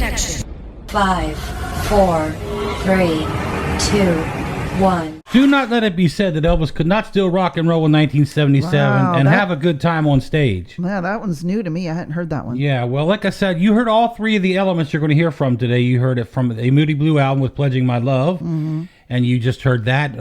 connection. 5, 4, 3, 2, 1. Do not let it be said that Elvis could not still rock and roll in 1977 and have a good time on stage. Yeah, that one's new to me. I hadn't heard that one. Yeah, well, like I said, you heard all three of the elements you're going to hear from today. You heard it from a Moody Blue album with Pledging My Love. Mm-hmm. And you just heard that.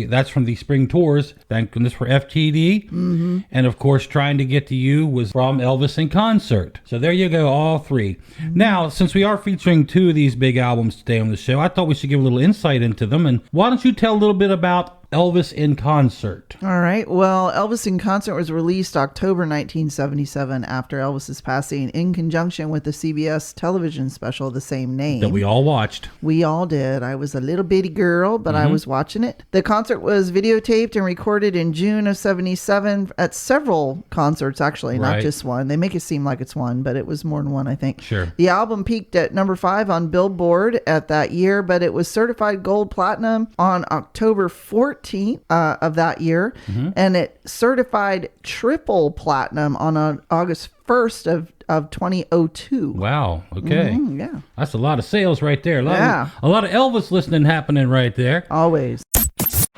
That's from the spring tours. Thank goodness for FTD. Mm-hmm. And, of course, Trying to Get to You was from Elvis in concert. So there you go, all three. Mm-hmm. Now, since we are featuring two of these big albums today on the show, I thought we should give a little insight into them. And why don't you tell a little bit about Elvis in concert? All right. Well, Elvis in concert was released October 1977 after Elvis's passing, in conjunction with the CBS television special of the same name. That we all watched. We all did. I was a little bitty girl, but I was watching it. The concert was videotaped and recorded in June of 77 at several concerts, actually, not just one. They make it seem like it's one, but it was more than one, I think. Sure. The album peaked at number 5 on Billboard at that year, but it was certified gold platinum on October 14th of that year, and it certified triple platinum on August 1st of 2002. Wow. Okay. Yeah. That's a lot of sales right there. A lot of Elvis listening happening right there. Always.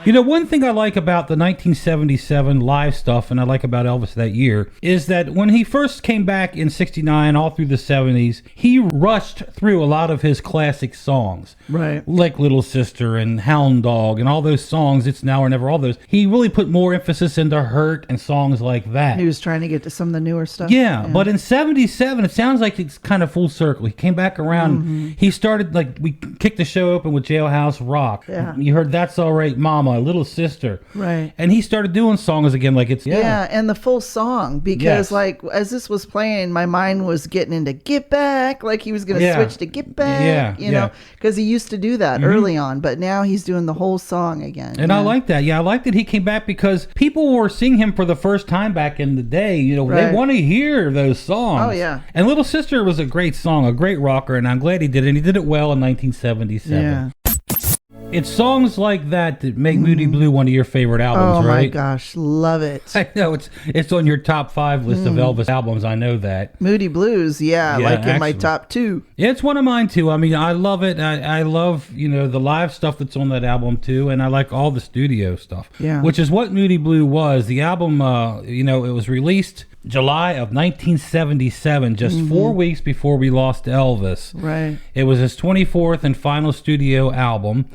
You know, one thing I like about the 1977 live stuff, and I like about Elvis that year, is that when he first came back in 69, all through the 70s, he rushed through a lot of his classic songs. Right. Like Little Sister and Hound Dog and all those songs, It's Now or Never, all those. He really put more emphasis into Hurt and songs like that. He was trying to get to some of the newer stuff. Yeah, but in 77, it sounds like it's kind of full circle. He came back around. He started, like, we kicked the show open with Jailhouse Rock. Yeah. You heard That's All Right Mama, Little Sister. Right. And he started doing songs again like it's... Yeah, and the full song, because like as this was playing, my mind was getting into Get Back, like he was going to switch to Get Back, you know, because he used to do that early on, but now he's doing the whole song again. And I like that. Yeah, I like that he came back because people were seeing him for the first time back in the day. You know, they want to hear those songs. Oh, yeah. And Little Sister was a great song, a great rocker, and I'm glad he did it. And he did it well in 1977. Yeah. It's songs like that that make Moody Blue one of your favorite albums, right? Oh my gosh, love it. I know, it's on your top 5 list of Elvis albums. I know that. Moody Blues, in my top 2. Yeah, it's one of mine too. I mean, I love it. I love, you know, the live stuff that's on that album too, and I like all the studio stuff. Yeah. Which is what Moody Blue was. The album, you know, it was released July of 1977, just 4 weeks before we lost Elvis. Right. It was his 24th and final studio album.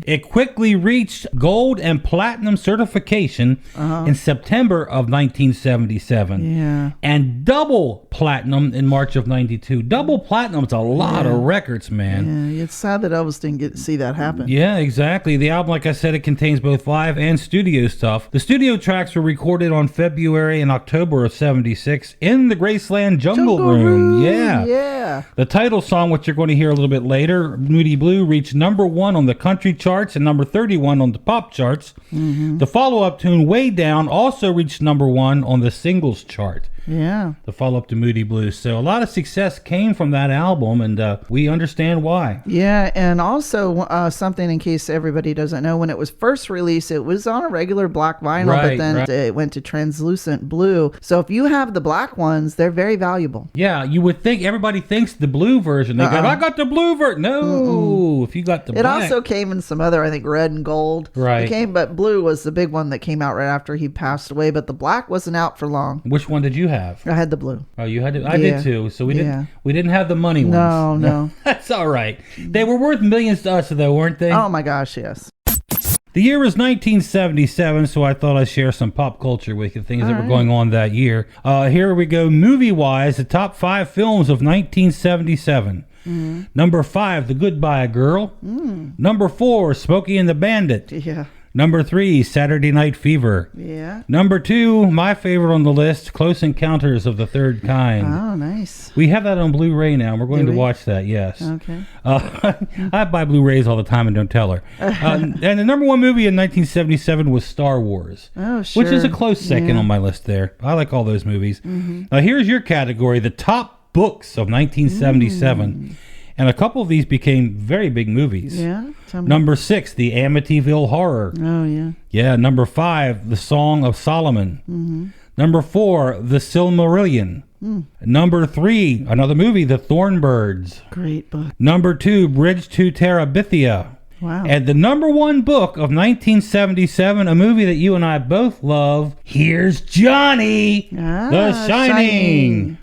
It quickly reached gold and platinum certification in September of 1977. Yeah. And double platinum in March of 92. Double platinum's a lot of records, man. Yeah, it's sad that Elvis didn't get to see that happen. Yeah, exactly. The album, like I said, it contains both live and studio stuff. The studio tracks were recorded on February and October of 76 in the Graceland Jungle Room. Yeah. The title song, which you're going to hear a little bit later, Moody Blue, reached number 1 on the country charts and number 31 on the pop charts. The follow-up tune, Way Down, also reached number 1 on the singles chart. Yeah. The follow-up to Moody Blue. So a lot of success came from that album, and we understand why. Yeah, and also something in case everybody doesn't know, when it was first released, it was on a regular black vinyl, but then it went to translucent blue. So if you have the black ones, they're very valuable. Yeah, you would think, everybody thinks the blue version. They go, I got the blue version. No, if you got the black. It also came in some other, I think, red and gold. Right. But blue was the big one that came out right after he passed away, but the black wasn't out for long. Which one did you have? I had the blue. Oh, you had it? I did too. So we didn't have the money ones. No. That's all right. They were worth millions to us though, weren't they? Oh my gosh, yes. The year was 1977, so I thought I'd share some pop culture with you, things that were going on that year. Here we go. Movie-wise, the top 5 films of 1977. Number 5, The Goodbye Girl. Number 4, Smokey and the Bandit. Yeah. Number 3, Saturday Night Fever. Yeah. Number 2, my favorite on the list, Close Encounters of the Third Kind. Oh, nice. We have that on Blu-ray now. We're going to watch that, yes. Okay. I buy Blu-rays all the time and don't tell her. And the number 1 movie in 1977 was Star Wars. Oh, sure. Which is a close second on my list there. I like all those movies. Here's your category, the top books of 1977. And a couple of these became very big movies. Yeah? Tell me. Number 6, The Amityville Horror. Oh, yeah. Yeah, number 5, The Song of Solomon. Number 4, The Silmarillion. Number 3, another movie, The Thornbirds. Great book. Number 2, Bridge to Terabithia. Wow. And the number 1 book of 1977, a movie that you and I both love, Here's Johnny, The Shining.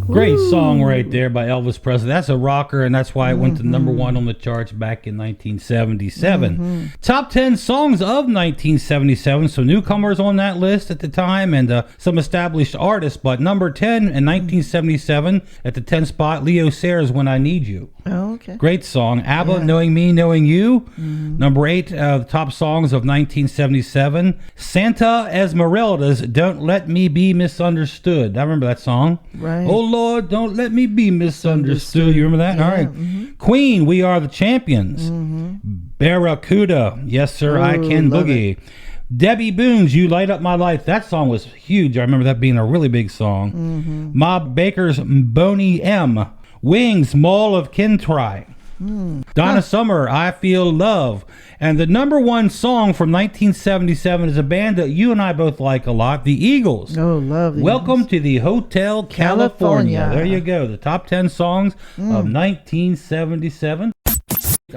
Great song right there by Elvis Presley. That's a rocker, and that's why it went to number 1 on the charts back in 1977. Top 10 songs of 1977. So newcomers on that list at the time, and some established artists. But number 10 in 1977 at the 10 spot, Leo Sayers, When I Need You. Oh, okay. Great song. ABBA, Knowing Me, Knowing You. Number 8, the top songs of 1977. Santa Esmeralda's Don't Let Me Be Misunderstood. I remember that song. Right. Oh, Lord, don't let me be misunderstood. You remember that? Yeah. All right. Queen, We Are the Champions. Barracuda, Yes, Sir, I Can Boogie. Debbie Boone's You Light Up My Life. That song was huge. I remember that being a really big song. Mob Baker's Boney M. Wings, Mall of Kintry. Donna Summer, I Feel Love. And the number 1 song from 1977 is a band that you and I both like a lot, the Eagles. Oh, love the Welcome to the Hotel California. There you go. The top 10 songs of 1977.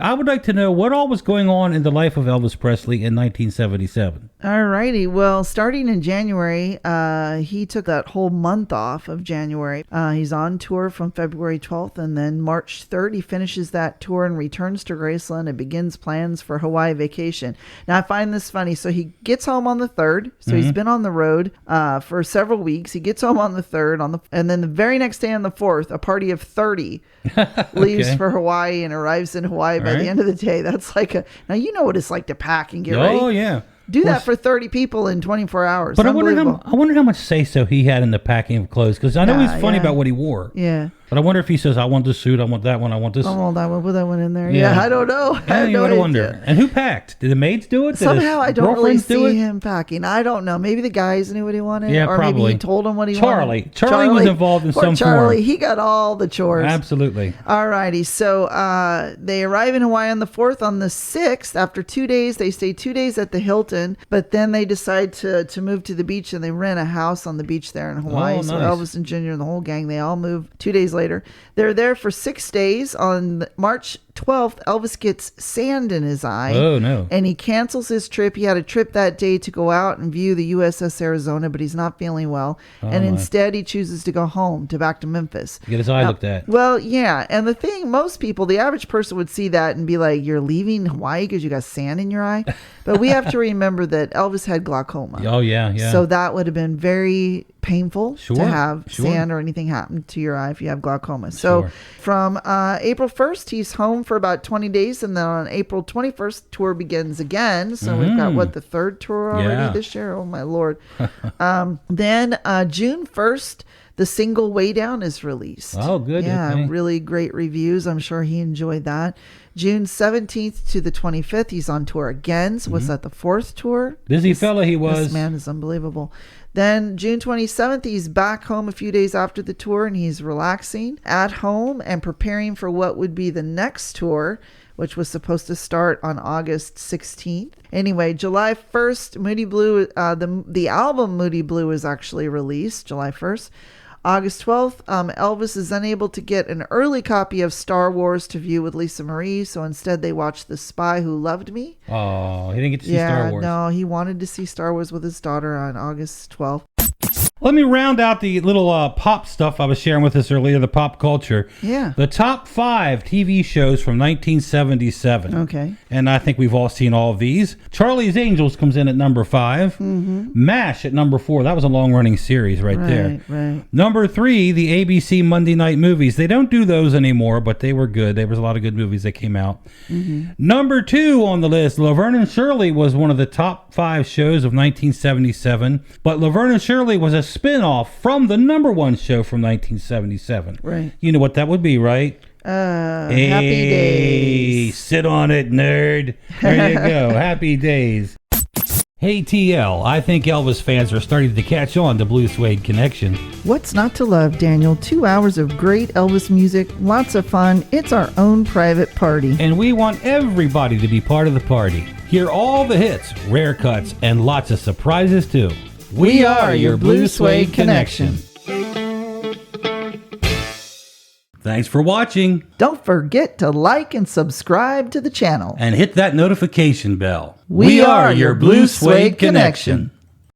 I would like to know what all was going on in the life of Elvis Presley in 1977. All righty. Well, starting in January, he took that whole month off of January. He's on tour from February 12th, and then March 3rd, he finishes that tour and returns to Graceland and begins plans for Hawaii vacation. Now, I find this funny. So he gets home on the 3rd. So he's been on the road for several weeks. He gets home on the 3rd, and then the very next day on the 4th, a party of 30 leaves for Hawaii and arrives in Hawaii by the end of the day. That's like now you know what it's like to pack and get ready. Oh, yeah. Do that for 30 people in 24 hours. But I wonder how much say-so he had in the packing of clothes, because I know he's funny about what he wore. Yeah. But I wonder if he says, I want this suit, I want that one, I want this. I want that one, put that one in there. Yeah, I don't know. I wonder. And who packed? Did the maids do it? Somehow I don't really see him packing. I don't know. Maybe the guys knew what he wanted. Yeah, or probably. Maybe he told him what he wanted. Charlie was involved in some Charlie, form. he got all the chores. Absolutely. All righty. So they arrive in Hawaii on the 4th. On the 6th, after 2 days, they stay 2 days at the Hilton, but then they decide to move to the beach, and they rent a house on the beach there in Hawaii. So Elvis and Junior and the whole gang, they all move 2 days later. They're there for 6 days. On March 12th, Elvis gets sand in his eye. Oh, no. And he cancels his trip. He had a trip that day to go out and view the USS Arizona, but he's not feeling well. Instead, he chooses to go home, back to Memphis. Get his eye looked at. Well, yeah. And the thing, most people, the average person would see that and be like, you're leaving Hawaii because you got sand in your eye? But we have to remember that Elvis had glaucoma. Oh, yeah. So that would have been very painful to have sand or anything happen to your eye if you have glaucoma. So from April 1st, he's home for about 20 days. And then on April 21st, tour begins again. So we've got, the 3rd tour already this year? Oh, my Lord. Then June 1st, the single Way Down is released. Oh, good. Yeah, okay. really great reviews. I'm sure he enjoyed that. June 17th to the 25th, he's on tour again. So was that the 4th tour? Busy fella he was. This man is unbelievable. Then June 27th, he's back home a few days after the tour, and he's relaxing at home and preparing for what would be the next tour, which was supposed to start on August 16th. Anyway, July 1st, Moody Blue, the album Moody Blue is actually released, July 1st. August 12th, Elvis is unable to get an early copy of Star Wars to view with Lisa Marie, so instead they watched The Spy Who Loved Me. Oh, he didn't get to see Star Wars. No, he wanted to see Star Wars with his daughter on August 12th. Let me round out the little pop stuff I was sharing with us earlier, the pop culture. Yeah. The top 5 TV shows from 1977. Okay. And I think we've all seen all of these. Charlie's Angels comes in at number 5. MASH at number 4. That was a long-running series right there. Right. Number 3, the ABC Monday Night Movies. They don't do those anymore, but they were good. There was a lot of good movies that came out. Number 2 on the list, Laverne and Shirley was one of the top 5 shows of 1977. But Laverne and Shirley was a spin-off from the number 1 show from 1977. Right. You know what that would be, right? Happy Days. Sit on it, nerd. There you go. Happy Days. Hey TL, I think Elvis fans are starting to catch on to Blue Suede Connection. What's not to love, Daniel? 2 hours of great Elvis music, lots of fun. It's our own private party. And we want everybody to be part of the party. Hear all the hits, rare cuts, and lots of surprises too. We are your Blue Suede connection. Thanks for watching. Don't forget to like and subscribe to the channel. And hit that notification bell. We are your Blue Suede connection.